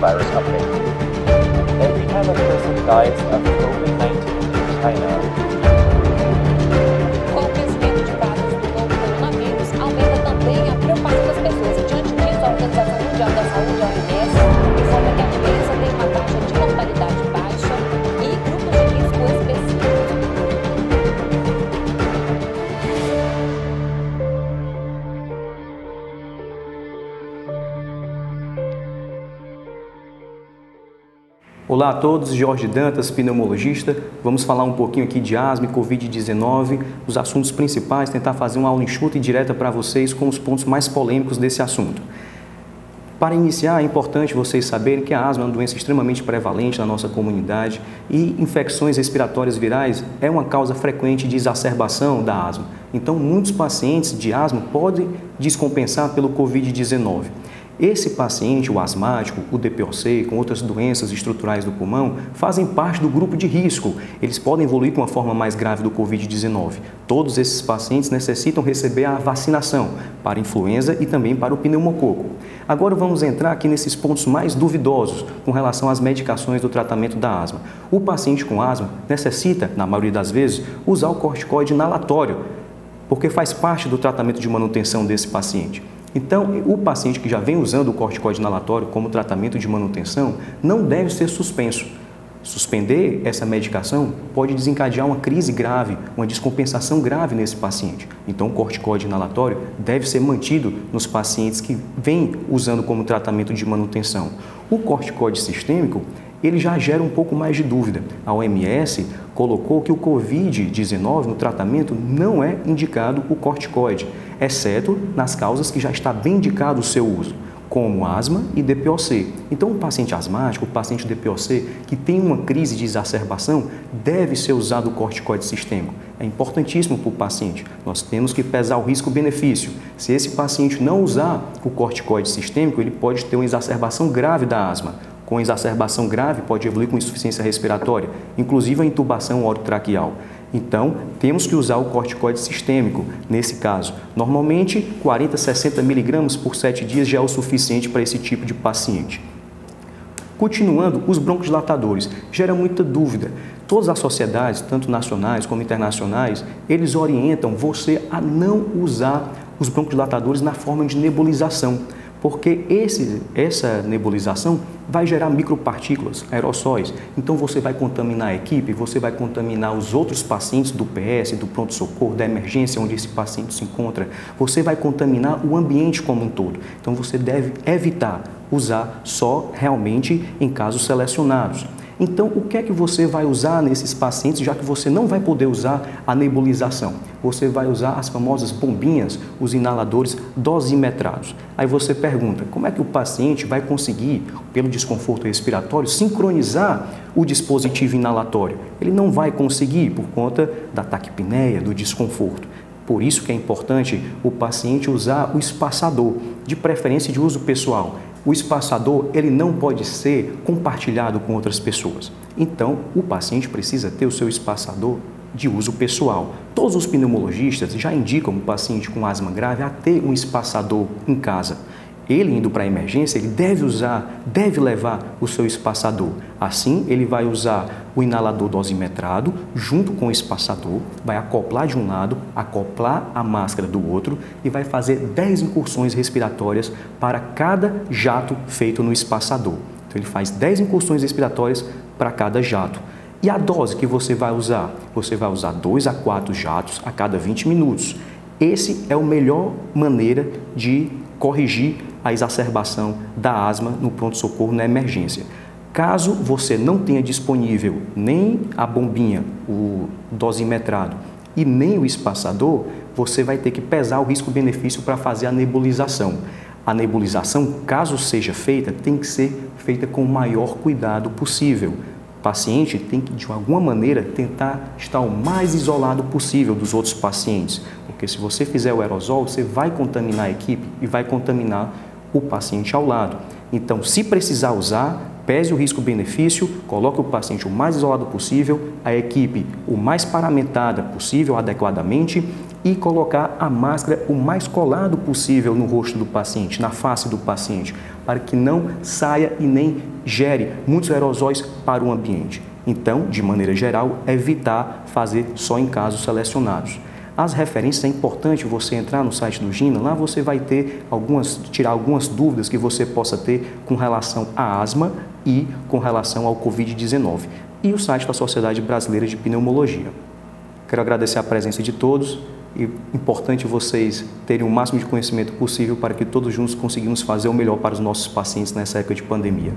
coronavirus update. Every time a person dies of COVID-19 in China, Com o crescimento de casos do novo coronavírus, aumenta também a preocupação das pessoas. E diante disso, a Organização Mundial da Saúde, a OMS, informa que a doença tem uma taxa de mortalidade baixa e grupos de risco específicos. Olá a todos, Jorge Dantas, pneumologista. Vamos falar um pouquinho aqui de asma e Covid-19, os assuntos principais, tentar fazer uma aula enxuta e direta para vocês com os pontos mais polêmicos desse assunto. Para iniciar, é importante vocês saberem que a asma é uma doença extremamente prevalente na nossa comunidade e infecções respiratórias virais é uma causa frequente de exacerbação da asma. Então, muitos pacientes de asma podem descompensar pelo Covid-19. Esse paciente, o asmático, o DPOC, com outras doenças estruturais do pulmão, fazem parte do grupo de risco. Eles podem evoluir com uma forma mais grave do Covid-19. Todos esses pacientes necessitam receber a vacinação para a influenza e também para o pneumococo. Agora vamos entrar aqui nesses pontos mais duvidosos com relação às medicações do tratamento da asma. O paciente com asma necessita, na maioria das vezes, usar o corticoide inalatório, porque faz parte do tratamento de manutenção desse paciente. Então, o paciente que já vem usando o corticoide inalatório como tratamento de manutenção não deve ser suspenso. Suspender essa medicação pode desencadear uma crise grave, uma descompensação grave nesse paciente. Então, o corticoide inalatório deve ser mantido nos pacientes que vêm usando como tratamento de manutenção. O corticoide sistêmico, ele já gera um pouco mais de dúvida. A OMS colocou que o Covid-19 no tratamento não é indicado o corticoide, exceto nas causas que já está bem indicado o seu uso, como asma e DPOC. Então, o paciente asmático, o paciente DPOC que tem uma crise de exacerbação, deve ser usado o corticoide sistêmico. É importantíssimo para o paciente. Nós temos que pesar o risco-benefício. Se esse paciente não usar o corticoide sistêmico, ele pode ter uma exacerbação grave da asma. Com exacerbação grave, pode evoluir com insuficiência respiratória, inclusive a intubação orotraqueal. Então, temos que usar o corticoide sistêmico nesse caso. Normalmente, 40 a 60 miligramas por 7 dias já é o suficiente para esse tipo de paciente. Continuando, os broncodilatadores. Gera muita dúvida. Todas as sociedades, tanto nacionais como internacionais, eles orientam você a não usar os broncodilatadores na forma de nebulização, porque essa nebulização vai gerar micropartículas, aerossóis. Então você vai contaminar a equipe, você vai contaminar os outros pacientes do PS, do pronto-socorro, da emergência onde esse paciente se encontra. Você vai contaminar o ambiente como um todo. Então você deve evitar usar só realmente em casos selecionados. Então, o que é que você vai usar nesses pacientes, já que você não vai poder usar a nebulização? Você vai usar as famosas bombinhas, os inaladores dosimetrados. Aí você pergunta, como é que o paciente vai conseguir, pelo desconforto respiratório, sincronizar o dispositivo inalatório? Ele não vai conseguir por conta da taquipneia, do desconforto. Por isso que é importante o paciente usar o espaçador, de preferência de uso pessoal. O espaçador, ele não pode ser compartilhado com outras pessoas. Então, o paciente precisa ter o seu espaçador de uso pessoal. Todos os pneumologistas já indicam o paciente com asma grave a ter um espaçador em casa. Ele indo para a emergência, ele deve levar o seu espaçador. Assim, ele vai usar o inalador dosimetrado junto com o espaçador, vai acoplar de um lado, acoplar a máscara do outro e vai fazer 10 incursões respiratórias para cada jato feito no espaçador. Então, ele faz 10 incursões respiratórias para cada jato. E a dose que você vai usar? Você vai usar 2 a 4 jatos a cada 20 minutos. Esse é a melhor maneira de corrigir a exacerbação da asma no pronto-socorro na emergência. Caso você não tenha disponível nem a bombinha, o dosimetrado e nem o espaçador, você vai ter que pesar o risco-benefício para fazer a nebulização. A nebulização, caso seja feita, tem que ser feita com o maior cuidado possível. O paciente tem que, de alguma maneira, tentar estar o mais isolado possível dos outros pacientes, porque se você fizer o aerosol, você vai contaminar a equipe e vai contaminar o paciente ao lado. Então, se precisar usar, pese o risco-benefício, coloque o paciente o mais isolado possível, a equipe o mais paramentada possível, adequadamente, e colocar a máscara o mais colado possível no rosto do paciente, na face do paciente, para que não saia e nem gere muitos aerosóis para o ambiente. Então, de maneira geral, evitar fazer só em casos selecionados. As referências, é importante você entrar no site do GINA, lá você vai ter tirar algumas dúvidas que você possa ter com relação à asma e com relação ao Covid-19. E o site da Sociedade Brasileira de Pneumologia. Quero agradecer a presença de todos e é importante vocês terem o máximo de conhecimento possível para que todos juntos conseguimos fazer o melhor para os nossos pacientes nessa época de pandemia.